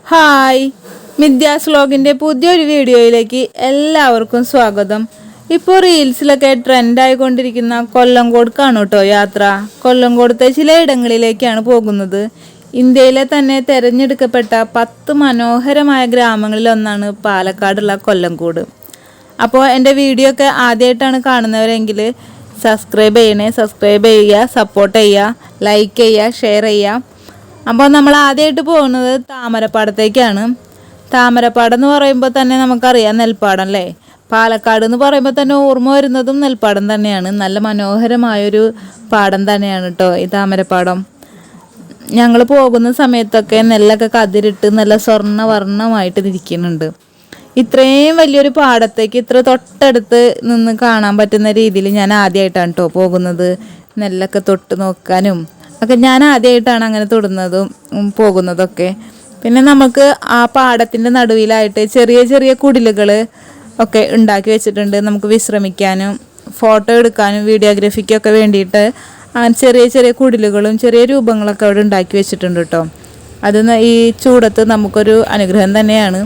Hi, മിഥ്യാസ് വ്ലോഗിൻ്റെ പുതിയൊരു വീഡിയോയിലേക്ക് എല്ലാവർക്കും സ്വാഗതം. ഇപ്പോൾ റീൽസിലൊക്കെ ട്രെൻഡായിക്കൊണ്ടിരിക്കുന്ന കൊല്ലംകോടുക്കാണ് കേട്ടോ യാത്ര. കൊല്ലംകോടത്തെ ചില ഇടങ്ങളിലേക്കാണ് പോകുന്നത്. ഇന്ത്യയിലെ തന്നെ തിരഞ്ഞെടുക്കപ്പെട്ട 10 മനോഹരമായ ഗ്രാമങ്ങളിലൊന്നാണ് പാലക്കാടുള്ള കൊല്ലംകോട്. അപ്പോൾ എൻ്റെ വീഡിയോ ഒക്കെ ആദ്യമായിട്ടാണ് കാണുന്നവരെങ്കിൽ സബ്സ്ക്രൈബ് ചെയ്യുക, സപ്പോർട്ട് ചെയ്യുക, ലൈക്ക് ചെയ്യുക, ഷെയർ ചെയ്യുക. അപ്പോൾ നമ്മൾ ആദ്യമായിട്ട് പോകുന്നത് താമരപ്പാടത്തേക്കാണ്. താമരപ്പാടം എന്ന് പറയുമ്പോൾ തന്നെ നമുക്കറിയാം നെൽപ്പാടം അല്ലേ. പാലക്കാട് എന്ന് പറയുമ്പോൾ തന്നെ ഓർമ്മ വരുന്നതും നെൽപ്പാടം തന്നെയാണ്. നല്ല മനോഹരമായൊരു പാടം തന്നെയാണ് കേട്ടോ ഈ താമരപ്പാടം. ഞങ്ങൾ പോകുന്ന സമയത്തൊക്കെ നെല്ലൊക്കെ കതിരിട്ട് നല്ല സ്വർണ്ണവർണ്ണമായിട്ട് ഇരിക്കുന്നുണ്ട്. ഇത്രയും വലിയൊരു പാടത്തേക്ക് ഇത്ര തൊട്ടടുത്ത് നിന്ന് കാണാൻ പറ്റുന്ന രീതിയിൽ ഞാൻ ആദ്യമായിട്ടാണ് കേട്ടോ പോകുന്നത്. നെല്ലൊക്കെ തൊട്ട് നോക്കാനും ഒക്കെ ഞാൻ ആദ്യമായിട്ടാണ് അങ്ങനെ തൊടുന്നതും പോകുന്നതൊക്കെ. പിന്നെ നമുക്ക് ആ പാടത്തിൻ്റെ നടുവിലായിട്ട് ചെറിയ ചെറിയ കുടിലുകൾ ഒക്കെ ഉണ്ടാക്കി വെച്ചിട്ടുണ്ട്. നമുക്ക് വിശ്രമിക്കാനും ഫോട്ടോ എടുക്കാനും വീഡിയോഗ്രാഫിക്കൊക്കെ വേണ്ടിയിട്ട് അങ്ങനെ ചെറിയ ചെറിയ കുടിലുകളും ചെറിയ രൂപങ്ങളൊക്കെ അവിടെ ഉണ്ടാക്കി വെച്ചിട്ടുണ്ട് കേട്ടോ. അത് ഈ ചൂടത്ത് നമുക്കൊരു അനുഗ്രഹം തന്നെയാണ്.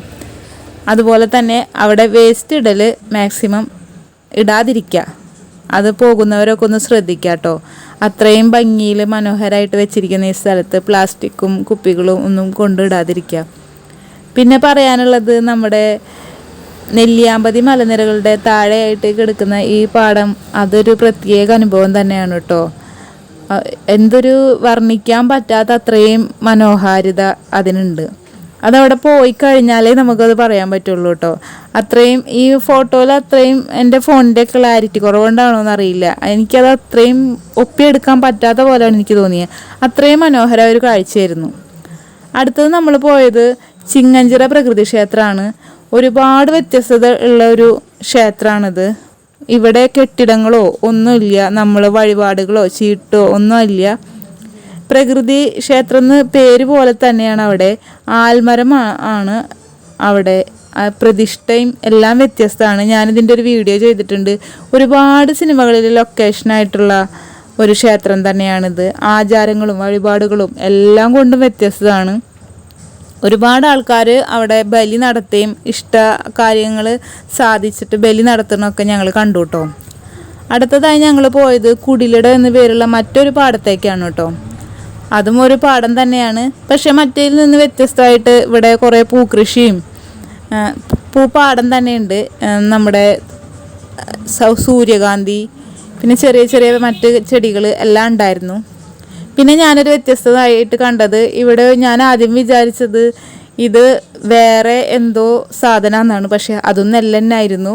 അതുപോലെ തന്നെ അവിടെ വേസ്റ്റ് ഇടൽ മാക്സിമം ഇടാതിരിക്കുക. അത് പോകുന്നവരൊക്കെ ഒന്ന് ശ്രദ്ധിക്കുക കേട്ടോ. അത്രയും ഭംഗിയിൽ മനോഹരമായിട്ട് വെച്ചിരിക്കുന്ന ഈ സ്ഥലത്ത് പ്ലാസ്റ്റിക്കും കുപ്പികളും ഒന്നും കൊണ്ടിടാതിരിക്കുക. പിന്നെ പറയാനുള്ളത് നമ്മുടെ നെല്ലിയാമ്പതി മലനിരകളുടെ താഴെയായിട്ട് കിടക്കുന്ന ഈ പാടം അതൊരു പ്രത്യേക അനുഭവം തന്നെയാണ് കേട്ടോ. എന്തൊരു വർണ്ണിക്കാൻ പറ്റാത്ത അത്രയും മനോഹാരിത അതിനുണ്ട്. അതവിടെ പോയി കഴിഞ്ഞാലേ നമുക്കത് പറയാൻ പറ്റുള്ളൂ കേട്ടോ. അത്രയും ഈ ഫോട്ടോയിൽ അത്രയും എൻ്റെ ഫോണിൻ്റെ ക്ലാരിറ്റി കുറവുകൊണ്ടാണോ എന്നറിയില്ല, എനിക്കത് അത്രയും ഒപ്പിയെടുക്കാൻ പറ്റാത്ത പോലെയാണ് എനിക്ക് തോന്നിയത്. അത്രയും മനോഹരമായ ഒരു കാഴ്ചയായിരുന്നു. അടുത്തത് നമ്മൾ പോയത് ചിങ്ങഞ്ചിറ പ്രകൃതി ക്ഷേത്രമാണ്. ഒരുപാട് വ്യത്യസ്തത ഉള്ള ഒരു ക്ഷേത്രമാണിത്. ഇവിടെ കെട്ടിടങ്ങളോ ഒന്നുമില്ല, നമ്മൾ വഴിപാടുകളോ ചീട്ടോ ഒന്നുമില്ല. പ്രകൃതി ക്ഷേത്രം എന്ന് പേര് പോലെ തന്നെയാണ്. അവിടെ ആൽമരം ആണ് അവിടെ. പ്രതിഷ്ഠയും എല്ലാം വ്യത്യസ്തമാണ്. ഞാനിതിൻ്റെ ഒരു വീഡിയോ ചെയ്തിട്ടുണ്ട്. ഒരുപാട് സിനിമകളിൽ ലൊക്കേഷനായിട്ടുള്ള ഒരു ക്ഷേത്രം തന്നെയാണിത്. ആചാരങ്ങളും വഴിപാടുകളും എല്ലാം കൊണ്ടും വ്യത്യസ്തമാണ്. ഒരുപാട് ആൾക്കാർ അവിടെ ബലി നടത്തുകയും ഇഷ്ട കാര്യങ്ങൾ സാധിച്ചിട്ട് ബലി നടത്തുന്നതൊക്കെ ഞങ്ങൾ കണ്ടു കേട്ടോ. അടുത്തതായി ഞങ്ങൾ പോയത് കുടിലിട എന്ന് പേരുള്ള മറ്റൊരു പാടത്തേക്കാണ് കേട്ടോ. അതും ഒരു പാടം തന്നെയാണ്. പക്ഷെ മറ്റേതിൽ നിന്ന് വ്യത്യസ്തമായിട്ട് ഇവിടെ കുറേ പൂക്കൃഷിയും പൂപ്പാടം തന്നെയുണ്ട്. നമ്മുടെ സൂര്യകാന്തി പിന്നെ ചെറിയ ചെറിയ മറ്റ് ചെടികൾ എല്ലാം ഉണ്ടായിരുന്നു. പിന്നെ ഞാനൊരു വ്യത്യസ്തമായിട്ട് കണ്ടത്, ഇവിടെ ഞാൻ ആദ്യം വിചാരിച്ചത് ഇത് വേറെ എന്തോ സാധനമെന്നാണ്. പക്ഷെ അതും നെല്ലെന്നായിരുന്നു.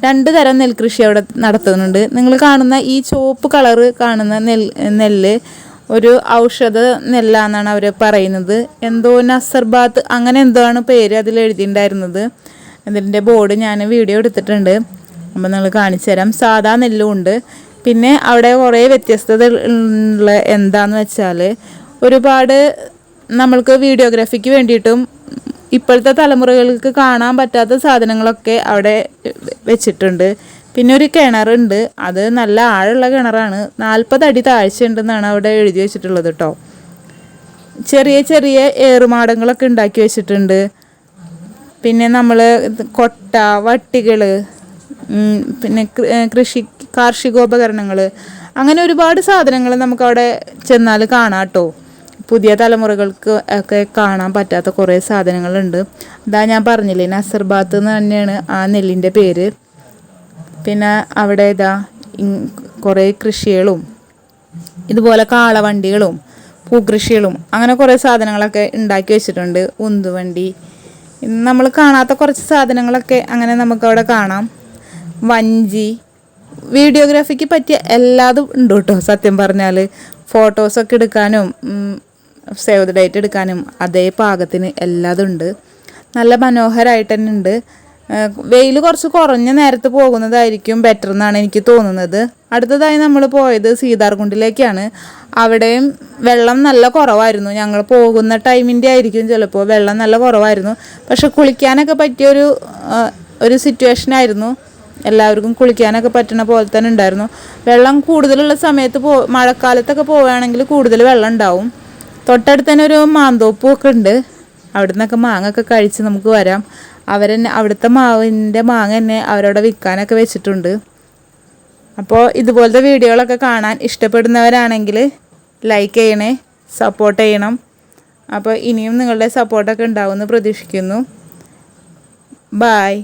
2 തരം നെൽകൃഷി അവിടെ നടത്തുന്നുണ്ട്. നിങ്ങൾ കാണുന്ന ഈ ചുവപ്പ് കളറ് കാണുന്ന നെല്ല് ഒരു ഔഷധ നെല്ലാന്നാണ് അവർ പറയുന്നത്. എന്തോ നസർബാത്ത് അങ്ങനെ എന്തോ ആണ് പേര് അതിൽ എഴുതിയിട്ടുണ്ടായിരുന്നത്. അതിൻ്റെ ബോർഡ് ഞാൻ വീഡിയോ എടുത്തിട്ടുണ്ട്, അപ്പോൾ നിങ്ങൾ കാണിച്ചു തരാം. സാധാ നെല്ലും ഉണ്ട്. പിന്നെ അവിടെ കുറേ വ്യത്യസ്തത ഉള്ള എന്താന്ന് വെച്ചാൽ ഒരുപാട് നമ്മൾക്ക് വീഡിയോഗ്രാഫിക്ക് വേണ്ടിയിട്ടും ഇപ്പോഴത്തെ തലമുറകൾക്ക് കാണാൻ പറ്റാത്ത സാധനങ്ങളൊക്കെ അവിടെ വെച്ചിട്ടുണ്ട്. പിന്നെ ഒരു കിണറുണ്ട്. അത് നല്ല ആഴമുള്ള കിണറാണ്. 40 അടി താഴ്ച ഉണ്ടെന്നാണ് അവിടെ എഴുതി വെച്ചിട്ടുള്ളത് കേട്ടോ. ചെറിയ ചെറിയ ഏറുമാടങ്ങളൊക്കെ ഉണ്ടാക്കി വെച്ചിട്ടുണ്ട്. പിന്നെ നമ്മൾ കൊട്ട, വട്ടികൾ, പിന്നെ കാർഷികോപകരണങ്ങൾ, അങ്ങനെ ഒരുപാട് സാധനങ്ങൾ നമുക്കവിടെ ചെന്നാൽ കാണാം കേട്ടോ. പുതിയ തലമുറകൾക്ക് ഒക്കെ കാണാൻ പറ്റാത്ത കുറേ സാധനങ്ങളുണ്ട്. ഇതാ ഞാൻ പറഞ്ഞില്ലേ, നസർബാത്ത് എന്ന് തന്നെയാണ് ആ നെല്ലിൻ്റെ പേര്. പിന്നെ അവിടെ ഇതാ കുറേ കൃഷികളും ഇതുപോലെ കാളവണ്ടികളും പൂക്കൃഷികളും അങ്ങനെ കുറേ സാധനങ്ങളൊക്കെ ഉണ്ടാക്കി വെച്ചിട്ടുണ്ട്. ഉന്തുവണ്ടി, നമ്മൾ കാണാത്ത കുറച്ച് സാധനങ്ങളൊക്കെ അങ്ങനെ നമുക്കവിടെ കാണാം. വഞ്ചി, വീഡിയോഗ്രാഫിക്ക് പറ്റിയ എല്ലാതും ഉണ്ട് കേട്ടോ. സത്യം പറഞ്ഞാൽ ഫോട്ടോസൊക്കെ എടുക്കാനും സേവ് ദ ഡേറ്റ് എടുക്കാനും അതേ പാകത്തിന് എല്ലാതും ഉണ്ട്. നല്ല മനോഹരമായിട്ട് തന്നെ ഉണ്ട്. വെയിൽ കുറച്ച് കുറഞ്ഞ നേരത്ത് പോകുന്നതായിരിക്കും ബെറ്റർ എന്നാണ് എനിക്ക് തോന്നുന്നത്. അടുത്തതായി നമ്മൾ പോയത് സീതാർകുണ്ടിലേക്കാണ്. അവിടെയും വെള്ളം നല്ല കുറവായിരുന്നു. ഞങ്ങൾ പോകുന്ന ടൈമിൻ്റെ ആയിരിക്കും ചിലപ്പോൾ വെള്ളം നല്ല കുറവായിരുന്നു. പക്ഷെ കുളിക്കാനൊക്കെ പറ്റിയൊരു സിറ്റുവേഷനായിരുന്നു. എല്ലാവർക്കും കുളിക്കാനൊക്കെ പറ്റുന്ന പോലെ തന്നെ ഉണ്ടായിരുന്നു. വെള്ളം കൂടുതലുള്ള സമയത്ത് മഴക്കാലത്തൊക്കെ പോവുകയാണെങ്കിൽ കൂടുതൽ വെള്ളം ഉണ്ടാവും. തൊട്ടടുത്ത് തന്നെ ഒരു മാന്തോപ്പും ഒക്കെ ഉണ്ട്. അവിടെ നിന്നൊക്കെ മാങ്ങ ഒക്കെ കഴിച്ച് നമുക്ക് വരാം. അവരെന്നെ അവിടുത്തെ മാവിൻ്റെ മാങ്ങ തന്നെ അവരവിടെ വിൽക്കാനൊക്കെ വെച്ചിട്ടുണ്ട്. അപ്പോൾ ഇതുപോലത്തെ വീഡിയോകളൊക്കെ കാണാൻ ഇഷ്ടപ്പെടുന്നവരാണെങ്കിൽ ലൈക്ക് ചെയ്യണേ, സപ്പോർട്ട് ചെയ്യണം. അപ്പോൾ ഇനിയും നിങ്ങളുടെ സപ്പോർട്ടൊക്കെ ഉണ്ടാവുമെന്ന് പ്രതീക്ഷിക്കുന്നു. ബായ്.